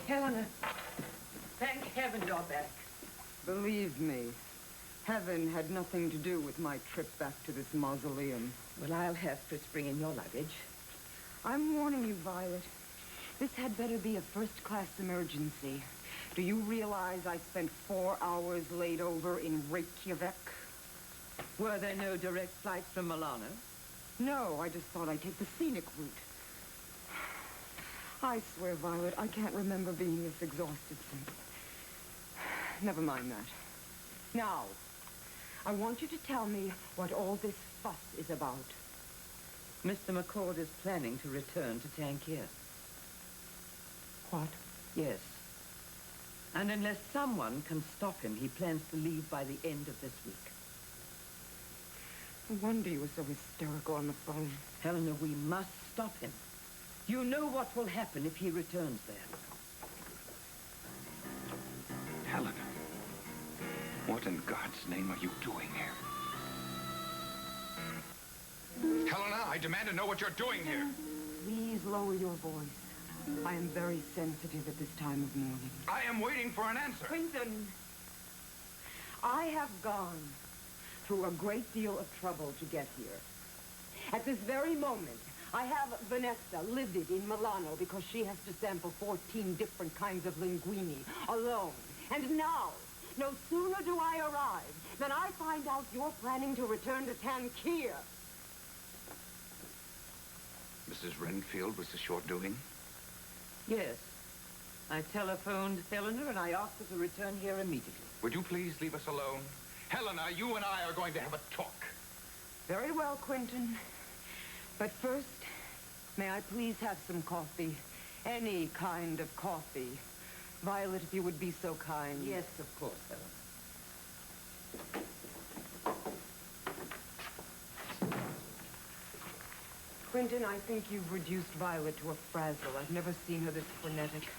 Helena, thank heaven you're back. Believe me, heaven had nothing to do with my trip back to this mausoleum. Well, I'll have Chris bring in your luggage. I'm warning you, Violet. This had better be a first-class emergency. Do you realize I spent 4 hours laid over in Reykjavik? Were there no direct flights from Milano? No, I just thought I'd take the scenic route. I swear, Violet, I can't remember being this exhausted since. Never mind that. Now, I want you to tell me what all this fuss is about. Mr. McCord is planning to return to Tanquir. What? Yes. And unless someone can stop him, he plans to leave by the end of this week. No wonder you were so hysterical on the phone. Helena, we must stop him. You know what will happen if he returns there. Helena, what in God's name are you doing here? Helena, I demand to know what you're doing here. Please lower your voice. I am very sensitive at this time of morning. I am waiting for an answer. Quinton, I have gone through a great deal of trouble to get here. At this very moment, I have Vanessa livid in Milano because she has to sample 14 different kinds of linguine alone. And now, no sooner do I arrive than I find out you're planning to return to Tanquir. Mrs. Renfield was this your doing? Yes. I telephoned Helena and I asked her to return here immediately. Would you please leave us alone? Helena, you and I are going to have a talk. Very well, Quinton. But first, may I please have some coffee? Any kind of coffee. Violet, if you would be so kind. Yes, of course, Helena. Quinton, I think you've reduced Violet to a frazzle. I've never seen her this frenetic.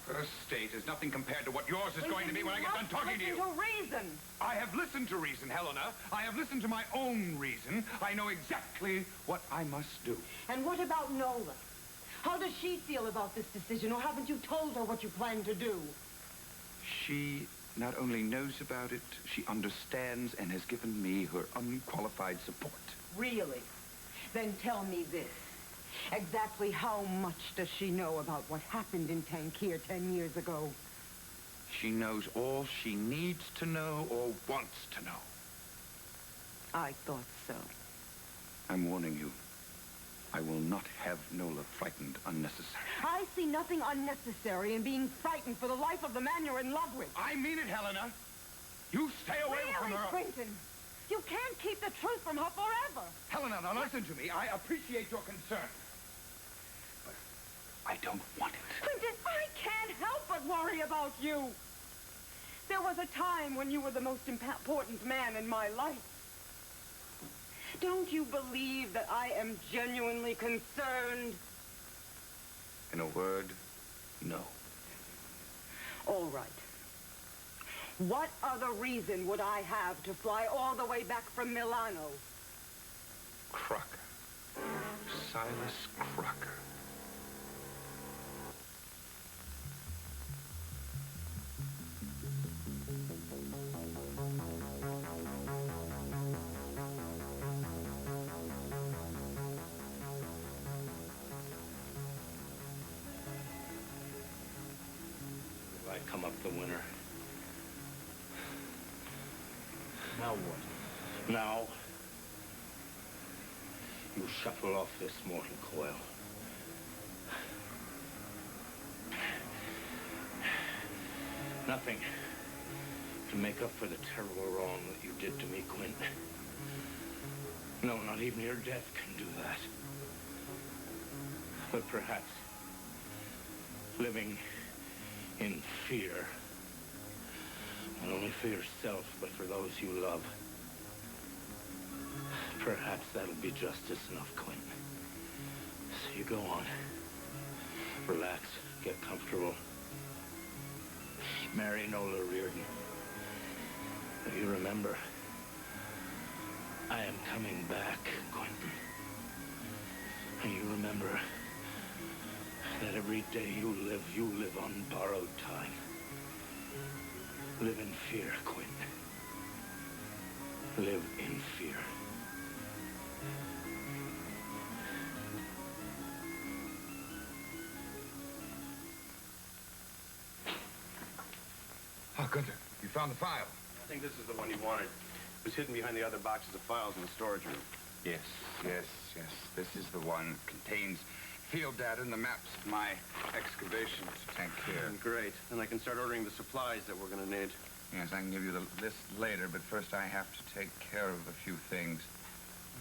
Her state is nothing compared to what yours is going to be when I get done talking to you. Listen to reason. I have listened to reason, Helena. I have listened to my own reason. I know exactly what I must do. And what about Nola? How does she feel about this decision, or haven't you told her what you plan to do? She not only knows about it, she understands and has given me her unqualified support. Really? Then tell me this. Exactly how much does she know about what happened in Tanquir 10 years ago? She knows all she needs to know or wants to know. I thought so. I'm warning you. I will not have Nola frightened unnecessarily. I see nothing unnecessary in being frightened for the life of the man you're in love with. I mean it, Helena. You stay away from her. Really, Quinton? You can't keep the truth from her forever. Helena, now listen to me. I appreciate your concern. But I don't want it. Quinton, I can't help but worry about you. There was a time when you were the most important man in my life. Don't you believe that I am genuinely concerned? In a word, no. All right. What other reason would I have to fly all the way back from Milano? Crocker. Silas Crocker. I come up the winner. Now what? Now, you shuffle off this mortal coil. Nothing to make up for the terrible wrong that you did to me, Quint. No, not even your death can do that. But perhaps living in fear, not only for yourself, but for those you love. Perhaps that'll be justice enough, Quint. So you go on. Relax, get comfortable. Marry Nola Reardon. But you remember, I am coming back, Quentin. And you remember That every day you live on borrowed time. Live in fear, Quint. Live in fear. Oh, Gunther, you found the file. I think this is the one you wanted. It was hidden behind the other boxes of files in the storage room. Yes. This is the one that contains field data and the maps of my excavation to Tanquir. Great. Then I can start ordering the supplies that we're going to need. Yes, I can give you the list later, but first I have to take care of a few things.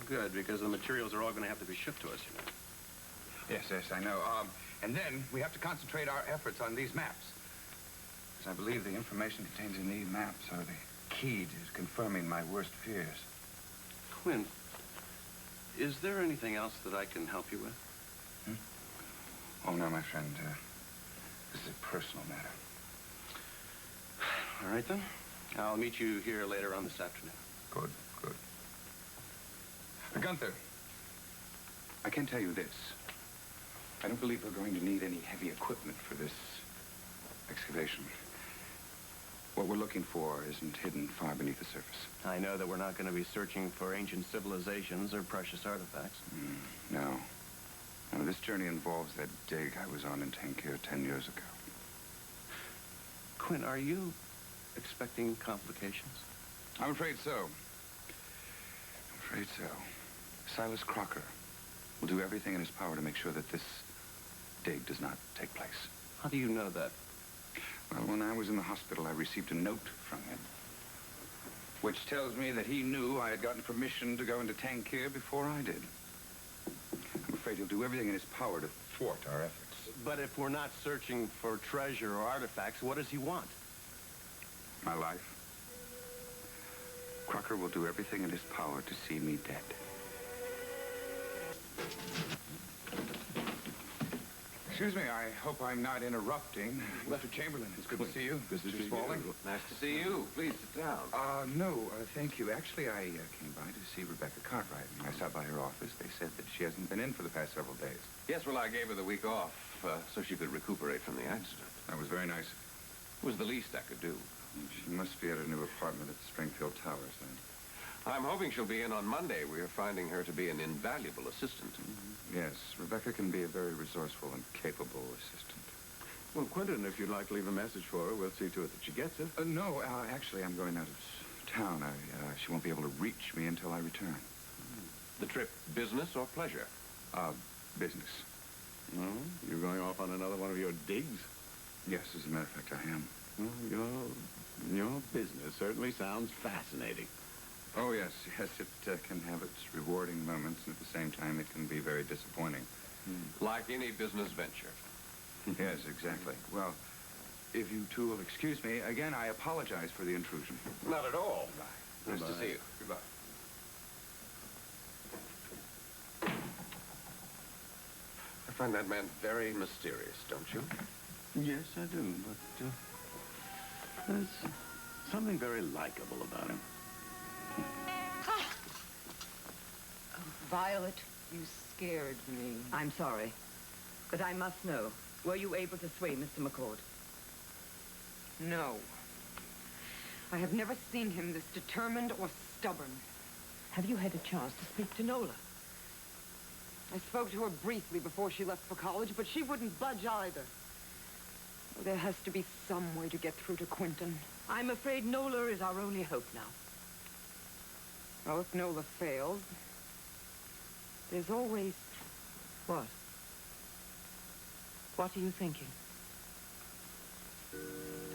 Good, because the materials are all going to have to be shipped to us, you know. Yes, I know. And then we have to concentrate our efforts on these maps. Because I believe the information contained in these maps are the key to confirming my worst fears. Quint, is there anything else that I can help you with? Oh, no, my friend. This is a personal matter. All right, then. I'll meet you here later on this afternoon. Good. Gunther, I can tell you this. I don't believe we're going to need any heavy equipment for this excavation. What we're looking for isn't hidden far beneath the surface. I know that we're not going to be searching for ancient civilizations or precious artifacts. No. No, this journey involves that dig I was on in Tanquir 10 years ago. Quint, are you expecting complications? I'm afraid so. Silas Crocker will do everything in his power to make sure that this dig does not take place. How do you know that? Well, when I was in the hospital, I received a note from him, which tells me that he knew I had gotten permission to go into Tanquir before I did. I'm afraid he'll do everything in his power to thwart our efforts. But if we're not searching for treasure or artifacts, what does he want? My life. Crocker will do everything in his power to see me dead. Excuse me, I hope I'm not interrupting. Mr. Chamberlain, it's good to see you. Mr. Spaulding. Nice to see you. Please sit down. No, thank you. Actually, I came by to see Rebecca Cartwright. I stopped by her office. They said that she hasn't been in for the past several days. Yes, well, I gave her the week off so she could recuperate from the accident. That was very nice. It was the least I could do. She must be at her new apartment at the Springfield Towers, then. I'm hoping she'll be in on Monday. We are finding her to be an invaluable assistant. Yes, Rebecca can be a very resourceful and capable assistant. Well, Quentin, if you'd like to leave a message for her, we'll see to it that she gets it. No, actually, I'm going out of town. She won't be able to reach me until I return. The trip, business or pleasure? Business. No? You're going off on another one of your digs? Yes, as a matter of fact, I am. Well, your business certainly sounds fascinating. Oh, yes, it can have its rewarding moments, and at the same time, it can be very disappointing. Like any business venture. Yes, exactly. Well, if you two will excuse me, again, I apologize for the intrusion. Not at all. Goodbye. Nice to see you. Goodbye. I find that man very mysterious, don't you? Yes, I do, but there's something very likable about him. Violet, you scared me. I'm sorry, but I must know. Were you able to sway Mr. McCord? No. I have never seen him this determined or stubborn. Have you had a chance to speak to Nola? I spoke to her briefly before she left for college, but she wouldn't budge either. Oh, there has to be some way to get through to Quentin. I'm afraid Nola is our only hope now. Well, if Nola fails, there's always... What? What are you thinking?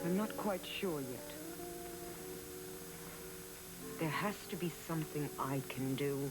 I'm not quite sure yet. There has to be something I can do.